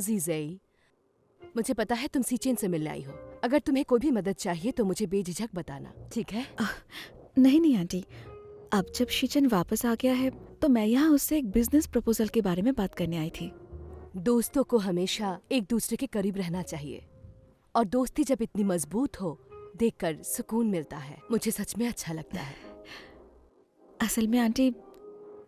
जीजेई, मुझे पता है तुम सीचेन से मिलने आई हो। अगर तुम्हें कोई भी मदद चाहिए तो मुझे बेझिझक बताना, ठीक है? नहीं आंटी, अब जब शीचन वापस आ गया है तो मैं यहाँ उससे एक बिजनेस प्रपोजल के बारे में बात करने आई थी। दोस्तों को हमेशा एक दूसरे के करीब रहना चाहिए, और दोस्ती जब इतनी मजबूत हो देखकर सुकून मिलता है। मुझे सच में अच्छा लगता है। असल में आंटी,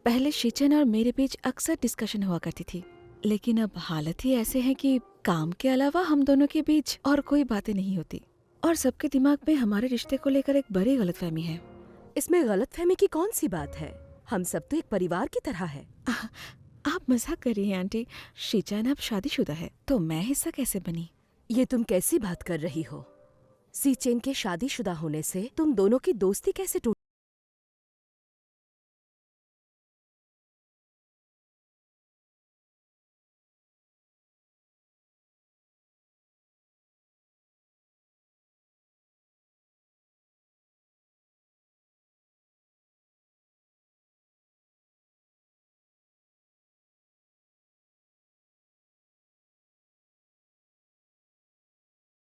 पहले शीचन और मेरे बीच अक्सर डिस्कशन हुआ करती थी, लेकिन अब हालत ही ऐसे है कि काम के अलावा हम दोनों के बीच और कोई बातें नहीं होती, और सबके दिमाग में हमारे रिश्ते को लेकर एक बड़ी गलतफहमी है। इसमें गलतफहमी की कौन सी बात है? हम सब तो एक परिवार की तरह है। आप मजाक कर रही हैं आंटी, शीचन अब शादीशुदा है तो मैं हिस्सा कैसे बनी? ये तुम कैसी बात कर रही हो? सीचेन के शादीशुदा होने से तुम दोनों की दोस्ती कैसे टूट?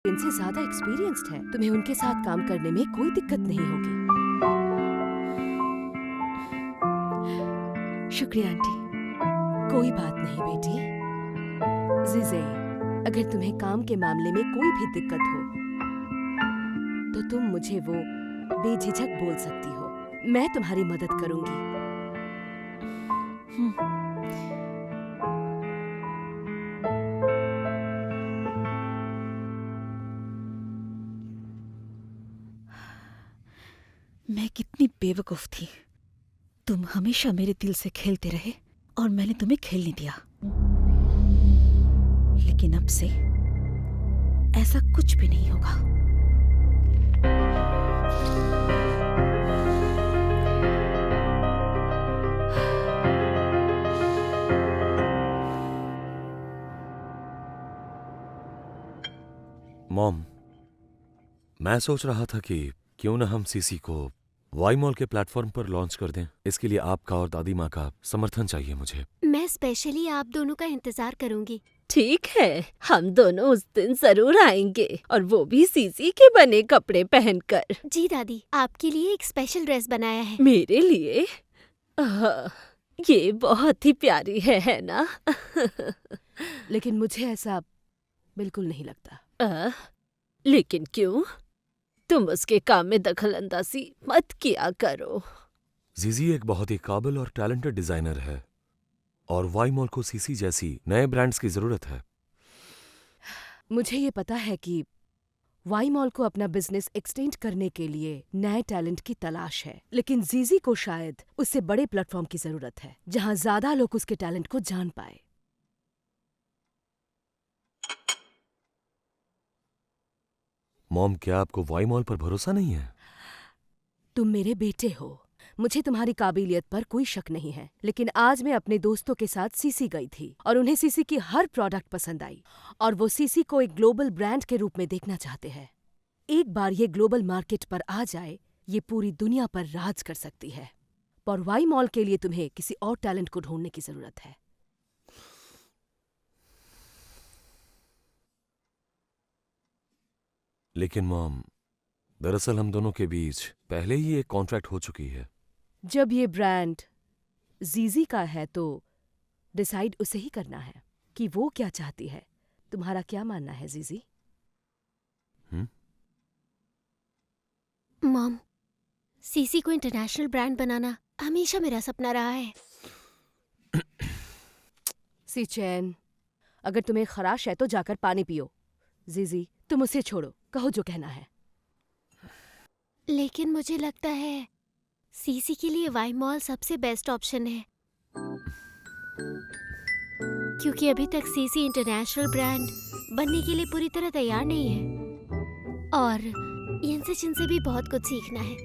इनसे ज्यादा एक्सपीरियंस्ड है, तुम्हें उनके साथ काम करने में कोई दिक्कत नहीं होगी। शुक्रिया आंटी। कोई बात नहीं बेटी। जीजे, अगर तुम्हें काम के मामले में कोई भी दिक्कत हो तो तुम मुझे वो बेझिझक बोल सकती हो। मैं तुम्हारी मदद करूंगी। मैं कितनी बेवकूफ थी। तुम हमेशा मेरे दिल से खेलते रहे और मैंने तुम्हें खेलने दिया, लेकिन अब से ऐसा कुछ भी नहीं होगा। मॉम, मैं सोच रहा था कि क्यों ना हम सीसी को वाई मॉल के प्लेटफॉर्म पर लॉन्च कर दें। इसके लिए आपका और दादी माँ का समर्थन चाहिए मुझे। मैं स्पेशली आप दोनों का इंतजार करूंगी। ठीक है, हम दोनों उस दिन जरूर आएंगे, और वो भी सीसी के बने कपड़े पहनकर। जी दादी, आपके लिए एक स्पेशल ड्रेस बनाया है। मेरे लिए? ये बहुत ही प्यारी है ना? लेकिन मुझे ऐसा बिल्कुल नहीं लगता। लेकिन क्यों? तुम उसके काम में दखल अंदाजी मत किया करो। जीजी एक बहुत ही काबिल और टैलेंटेड डिजाइनर है, और वाई मॉल को सीसी जैसी नए ब्रांड्स की जरूरत है। मुझे ये पता है कि वाई मॉल को अपना बिजनेस एक्सटेंड करने के लिए नए टैलेंट की तलाश है, लेकिन जीजी को शायद उससे बड़े प्लेटफॉर्म की जरूरत है जहां ज्यादा लोग उसके टैलेंट को जान पाए। मॉम, क्या आपको वाई मॉल पर भरोसा नहीं है? तुम मेरे बेटे हो, मुझे तुम्हारी काबिलियत पर कोई शक नहीं है, लेकिन आज मैं अपने दोस्तों के साथ सीसी गई थी और उन्हें सीसी की हर प्रोडक्ट पसंद आई, और वो सीसी को एक ग्लोबल ब्रांड के रूप में देखना चाहते हैं। एक बार ये ग्लोबल मार्केट पर आ जाए, ये पूरी दुनिया पर राज कर सकती है। पर वाई मॉल के लिए तुम्हें किसी और टैलेंट को ढूंढने की जरूरत है। लेकिन मॉम, दरअसल हम दोनों के बीच पहले ही एक कॉन्ट्रैक्ट हो चुकी है। जब ये ब्रांड जीजी का है तो डिसाइड उसे ही करना है कि वो क्या चाहती है। तुम्हारा क्या मानना है जीजी? मॉम, सीसी को इंटरनेशनल ब्रांड बनाना हमेशा मेरा सपना रहा है। सीचेन, अगर तुम्हें खराश है तो जाकर पानी पियो। जीजी, तुम उसे छोड़ो, कहो जो कहना है। लेकिन मुझे लगता है सीसी के लिए वाई मॉल सबसे बेस्ट ऑप्शन है, क्योंकि अभी तक सीसी इंटरनेशनल ब्रांड बनने के लिए पूरी तरह तैयार नहीं है, और इनसे जिनसे भी बहुत कुछ सीखना है।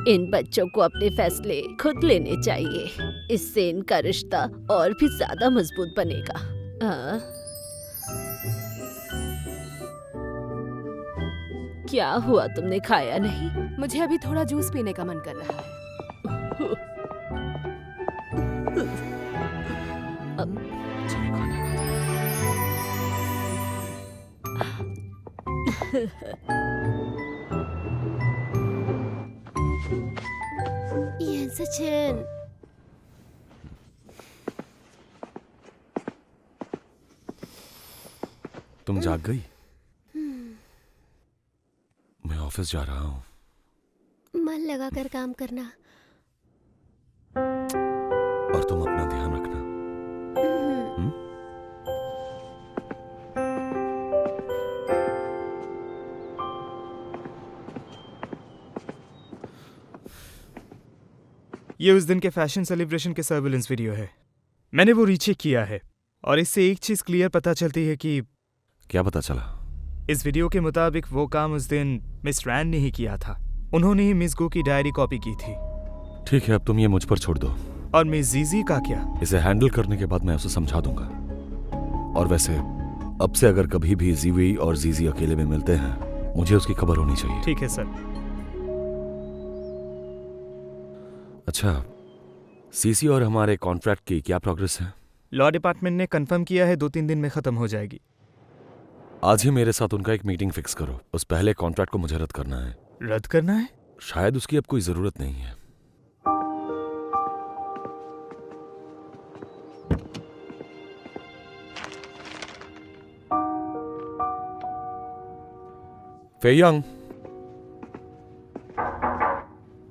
इन बच्चों को अपने फैसले खुद लेने चाहिए, इससे इनका रिश्ता और भी ज्यादा मजबूत बनेगा। क्या हुआ, तुमने खाया नहीं? मुझे अभी थोड़ा जूस पीने का मन कर रहा है। चलो खाना शिचन, तुम जाग गई? मैं ऑफिस जा रहा हूँ। मन लगाकर काम करना। और तुम अपना ध्यान रखना। हम्म? ये उस दिन के फैशन सेलिब्रेशन के सर्विलेंस वीडियो है। मैंने वो रीचेक किया है और इससे एक चीज क्लियर पता चलती है कि क्या पता चला? इस वीडियो के मुताबिक वो काम उस दिन मिस रैन ने ही किया था। उन्होंने ही मिस गो की डायरी कॉपी की थी। ठीक है, अब तुम ये मुझ पर छोड़ दो। और मिस जीजी का क्या? इसे हैंडल करने के बाद मैं उसे समझा दूंगा। और वैसे अब से अगर कभी भी जीवी और जीजी अकेले में मिलते हैं, मुझे उसकी खबर होनी चाहिए। ठीक है सर। अच्छा, सीसी और हमारे कॉन्ट्रैक्ट की क्या प्रोग्रेस है? लॉ डिपार्टमेंट ने कंफर्म किया है 2-3 दिन में खत्म हो जाएगी। आज ही मेरे साथ उनका एक मीटिंग फिक्स करो। उस पहले कॉन्ट्रैक्ट को मुझे रद्द करना है। रद्द करना है? शायद उसकी अब कोई जरूरत नहीं है। फेयंग,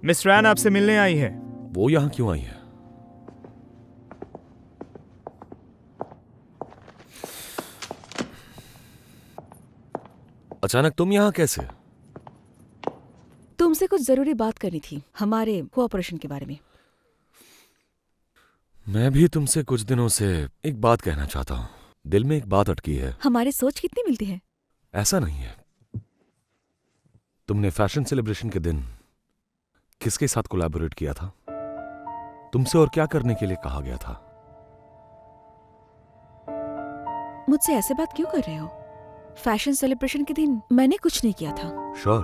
मिस रैन आपसे मिलने आई है। वो यहां क्यों आई है? अचानक तुम यहां कैसे? तुमसे कुछ जरूरी बात करनी थी, हमारे कोऑपरेशन के बारे में। मैं भी तुमसे कुछ दिनों से एक बात कहना चाहता हूं। दिल में एक बात अटकी है। हमारी सोच कितनी मिलती है। ऐसा नहीं है। तुमने फैशन सेलिब्रेशन के दिन किसके साथ कोलैबोरेट किया था? तुमसे और क्या करने के लिए कहा गया था? मुझसे ऐसे बात क्यों कर रहे हो? फैशन सेलिब्रेशन के दिन मैंने कुछ नहीं किया था। श्योर।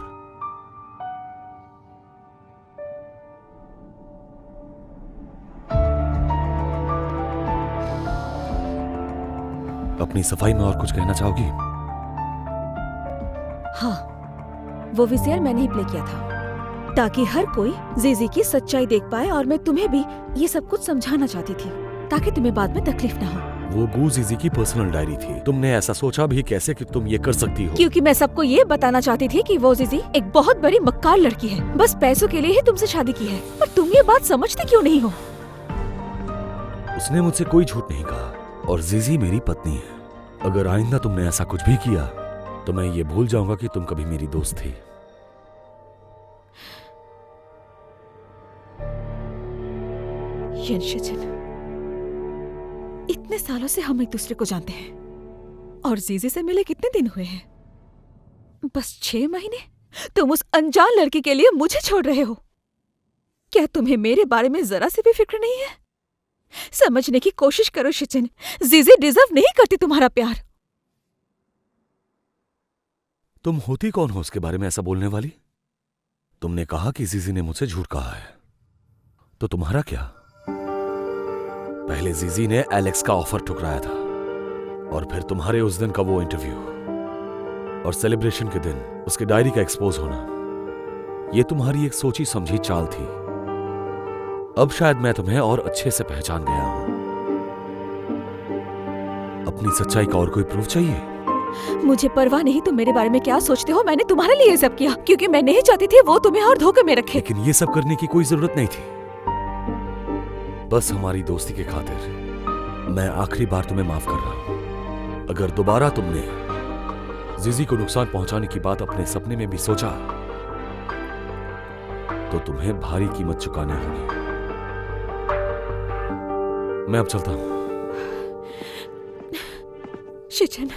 अपनी सफाई में और कुछ कहना चाहोगी? हाँ, वो विज़ियर मैंने ही प्ले किया था ताकि हर कोई जीजी की सच्चाई देख पाए, और मैं तुम्हें भी ये सब कुछ समझाना चाहती थी ताकि तुम्हें बाद में तकलीफ ना हो। वो गू जीजी की पर्सनल डायरी थी। तुमने ऐसा सोचा भी कैसे कि तुम ये कर सकती हो? क्योंकि मैं सबको ये बताना चाहती थी कि वो जीजी एक बहुत बड़ी मक्कार लड़की है, बस पैसों के लिए ही तुमसे शादी की है। पर तुम ये बात समझते क्यों नहीं हो? उसने मुझसे कोई झूठ नहीं कहा, और जीजी मेरी पत्नी है। अगर आइंदा तुमने ऐसा कुछ भी किया तो मैं ये भूल जाऊंगा कि तुम कभी मेरी दोस्त थी। यंशिजन, इतने सालों से हम एक दूसरे को जानते हैं, और जीजी से मिले कितने दिन हुए हैं? बस 6 महीने? तुम उस अनजान लड़की के लिए मुझे छोड़ रहे हो? क्या तुम्हें मेरे बारे में जरा सी भी फिक्र नहीं है? समझने की कोशिश करो शिचिन, जीजी डिजर्व नहीं करती तुम्हारा प्यार। तुम होती कौन हो उसके बारे में ऐसा बोलने वाली? तुमने कहा कि जीजी ने मुझसे झूठ कहा है, तो तुम्हारा क्या? पहले जीजी ने एलेक्स का ऑफर ठुकराया था, और फिर तुम्हारे उस दिन का वो इंटरव्यू, और सेलिब्रेशन के दिन उसकी डायरी का एक्सपोज होना। ये तुम्हारी एक सोची समझी चाल थी। अब शायद मैं तुम्हें और अच्छे से पहचान गया हूं। अपनी सच्चाई का और कोई प्रूफ चाहिए? मुझे परवाह नहीं तुम मेरे बारे में क्या सोचते हो। मैंने तुम्हारे लिए ये सब किया क्योंकि मैं नहीं चाहती थी वो तुम्हें और धोखे में रखे। लेकिन ये सब करने की कोई जरूरत नहीं थी। बस हमारी दोस्ती के खातिर मैं आखिरी बार तुम्हें माफ कर रहा हूं। अगर दोबारा तुमने जीजी को नुकसान पहुंचाने की बात अपने सपने में भी सोचा तो तुम्हें भारी कीमत चुकानी होगी। मैं अब चलता हूं। शिचन,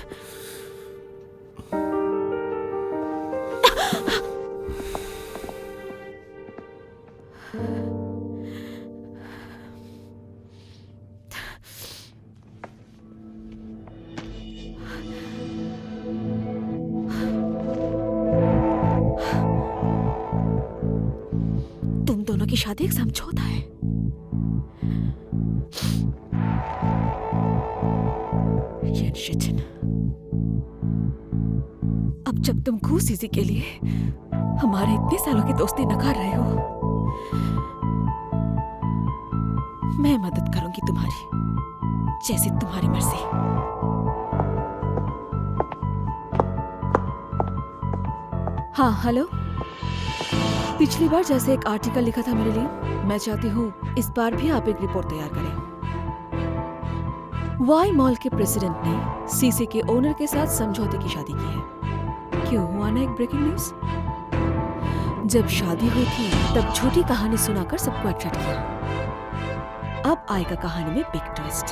तुम दोनों की शादी एक समझौता है। ये shit। अब जब तुम घूस इसी के लिए हमारे इतने सालों की दोस्ती नकार रहे हो, मैं मदद करूंगी तुम्हारी, जैसे तुम्हारी मर्जी। हाँ हेलो, पिछली बार जैसे एक आर्टिकल लिखा था मेरे लिए, मैं चाहती हूँ इस बार भी आप एक रिपोर्ट तैयार करें। वाई मॉल के प्रेसिडेंट ने सीसी के ओनर के साथ समझौते की शादी की है। क्यों, हुआ ना एक ब्रेकिंग न्यूज? जब शादी हुई थी तब झूठी कहानी सुनाकर सबको अट्रैक्ट किया। अब आएगा कहानी में बिग ट्विस्ट।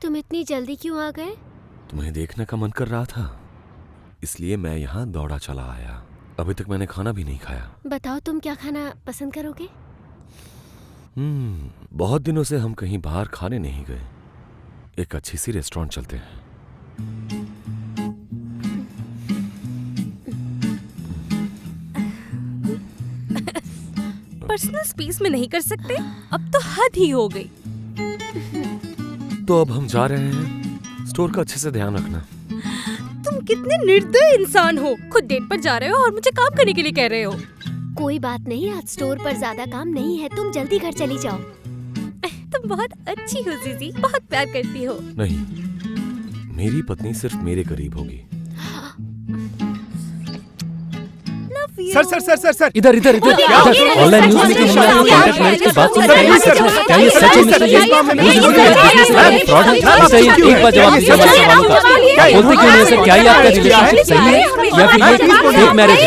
तुम इतनी जल्दी क्यों आ गए? तुम्हें देखने का मन कर रहा था, इसलिए मैं यहाँ दौड़ा चला आया। अभी तक मैंने खाना भी नहीं खाया। बताओ तुम क्या खाना पसंद करोगे? बहुत दिनों से हम कहीं बाहर खाने नहीं गए। एक अच्छी सी रेस्टोरेंट चलते हैं। पर्सनल स्पेस में नहीं कर सकते? अब तो हद ही हो गई। तो अब हम जा रहे हैं। स्टोर का अच्छे से ध्यान रखना। तुम कितने निर्दयी इंसान हो, खुद डेट पर जा रहे हो और मुझे काम करने के लिए कह रहे हो। कोई बात नहीं, आज स्टोर पर ज्यादा काम नहीं है, तुम जल्दी घर चली जाओ। तुम बहुत अच्छी हो जीजी, बहुत प्यार करती हो। नहीं, मेरी पत्नी सिर्फ मेरे करीब होगी। सर इधर इधर इधर ऑनलाइन न्यूज़ में कॉन्ट्रैक्ट मैरिज की बात सुन रहे हैं। क्या ये सच है मिस्टर ये? फ्रॉड है? मिस्टर ये एक बार जवाब दीजिए हमारे सवालों का। बोलते क्यों नहीं सर? क्या ये आपका रिलेशनशिप सही है या फिर ये फेक मैरिज है?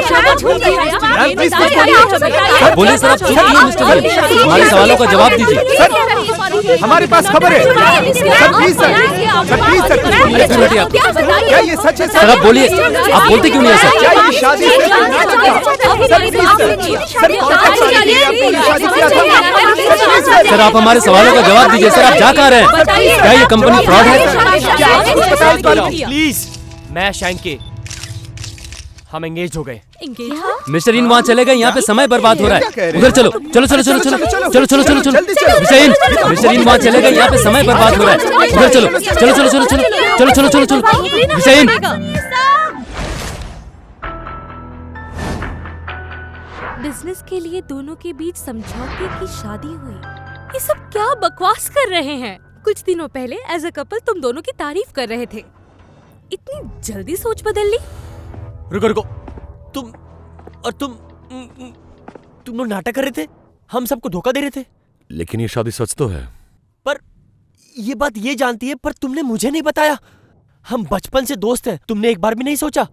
बोलिए सर, आप चुप क्यों मिस्टर ये? हमारे सवालों का जवाब दीजिए। हमारे पास खबर है। सर प्लीज सर, क्या ये सच है? सर आप बोलिए, आप बोलते क्यों नहीं है सर? क्या ये शादी सर आप हमारे सवालों का जवाब दीजिए। सर आप जा कहाँ रहे हैं? क्या ये कंपनी फ्रॉड है? प्लीज, मैं शैंके, हम एंगेज हो गए। मिस्टर इन वहाँ चले गए, यहाँ पे समय बर्बाद हो रहा है। उधर चलो चलो चलो चलो चलो चलो चलो चलो चलो मिस्टर इन वहाँ चले गए, यहाँ पे समय बर्बाद हो रहा है। उधर चलो चलो चलो चलो चलो चलो चलो चलो चलो मिस्टर इन। बिजनेस के लिए दोनों के बीच समझौते की शादी हुई। ये सब क्या बकवास कर रहे हैं? कुछ दिनों पहले एज अ कपल तुम दोनों की तारीफ कर रहे थे, इतनी जल्दी सोच बदल ली? रुको रुको, तुम लोग नाटक कर रहे थे, हम सबको धोखा दे रहे थे। लेकिन ये शादी सच तो है। पर ये बात ये जानती है, पर तुमने मुझे नहीं बताया। हम बचपन से दोस्त हैं, तुमने एक बार भी नहीं सोचा?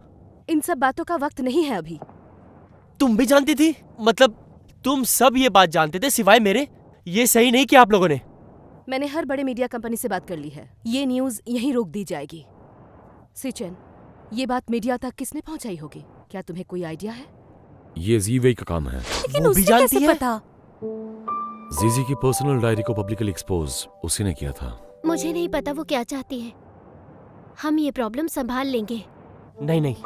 इन सब बातों का वक्त नहीं है अभी। तुम भी जानती थी? मतलब तुम सब ये बात जानते थे सिवाय मेरे? ये सही नहीं किया आप लोगों ने। मैंने हर बड़े मीडिया कंपनी से बात कर ली है, ये न्यूज़ यहीं रोक दी जाएगी। सिचन, ये बात मीडिया तक किसने पहुंचाई होगी? क्या तुम्हें कोई आइडिया है? ये जीवे का काम है। लेकिन वो भी उसे जानती कैसे है? पता? जीजी की पर्सनल डायरी को पब्लिकली एक्सपोज उसी ने किया था। मुझे नहीं पता वो क्या चाहती है, हम ये प्रॉब्लम संभाल लेंगे। नहीं नहीं,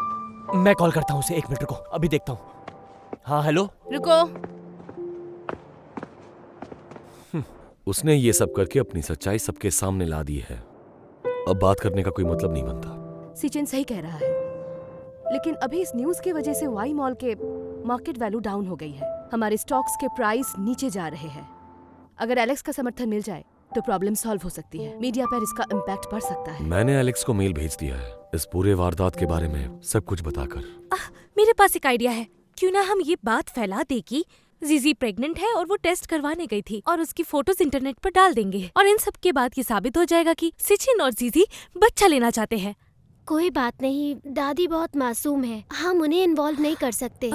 मैं कॉल करता हूँ उसे। 1 मिनट रुको, अभी देखता हूँ। हाँ हेलो। रुको। उसने ये सब करके अपनी सच्चाई सबके सामने ला दी है। अब बात करने का कोई मतलब नहीं बनता। सिचन सही कह रहा है, लेकिन अभी इस न्यूज़ की वजह से वाई मॉल के मार्केट वैल्यू डाउन हो गई है। हमारे स्टॉक्स के प्राइस नीचे जा रहे हैं। अगर एलेक्स का समर्थन मिल जाए तो प्रॉब्लम सॉल्व हो सकती है। मीडिया पर इसका इम्पैक्ट पड़ सकता है। मैंने एलेक्स को मेल भेज दिया है इस पूरे वारदात के बारे में सब कुछ बताकर। मेरे पास एक आइडिया है। क्यों ना हम ये बात फैला दे कि जीजी प्रेग्नेंट है और वो टेस्ट करवाने गई थी, और उसकी फोटोज इंटरनेट पर डाल देंगे, और इन सब के बाद ये साबित हो जाएगा कि सिचिन और जीजी बच्चा लेना चाहते हैं। कोई बात नहीं, दादी बहुत मासूम है, हम उन्हें इन्वॉल्व नहीं कर सकते।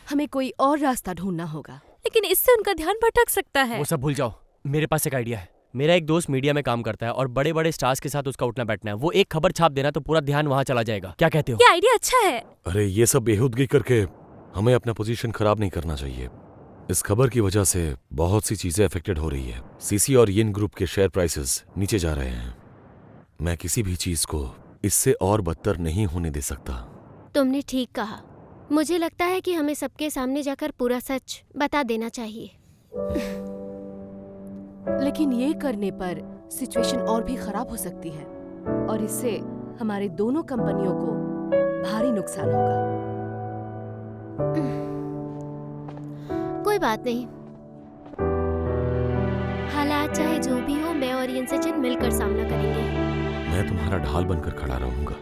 हमें कोई और रास्ता ढूंढना होगा। लेकिन इससे उनका ध्यान भटक सकता है। वो सब भूल जाओ, मेरे पास एक आइडिया है। मेरा एक दोस्त मीडिया में काम करता है और बड़े बड़े स्टार्स के साथ उसका उठना बैठना है। वो एक खबर छाप देना तो पूरा ध्यान वहाँ चला जाएगा। क्या कहते हो? ये आइडिया अच्छा है। अरे ये सब बेहूदगी करके हमें अपना पोजीशन खराब नहीं करना चाहिए। इस खबर की वजह से बहुत सी चीजें अफेक्टेड हो रही है। सीसी और यिन ग्रुप के शेयर प्राइसेस नीचे जा रहे हैं। मैं किसी भी चीज को इससे और बदतर नहीं होने दे सकता। तुमने ठीक कहा। मुझे लगता है कि हमें सबके सामने जाकर पूरा सच बता देना चाहिए। लेकिन ये करने पर सिचुएशन और भी खराब हो सकती है और इससे हमारे दोनों कंपनियों को भारी नुकसान होगा। कोई बात नहीं, हालात चाहे जो भी हो, मैं और यिन सचिन मिलकर सामना करेंगे। मैं तुम्हारा ढाल बनकर खड़ा रहूंगा।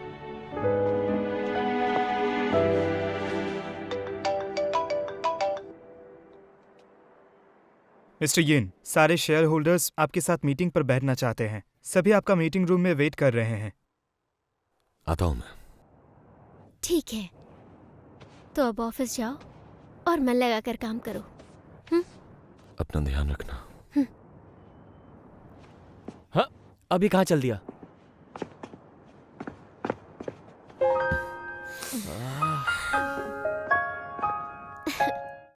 मिस्टर यिन, सारे शेयर होल्डर्स आपके साथ मीटिंग पर बैठना चाहते हैं। सभी आपका मीटिंग रूम में वेट कर रहे हैं। आता हूं मैं। ठीक है, तो अब ऑफिस जाओ और मन लगाकर काम करो। अपना ध्यान रखना। हाँ, अभी कहाँ चल दिया?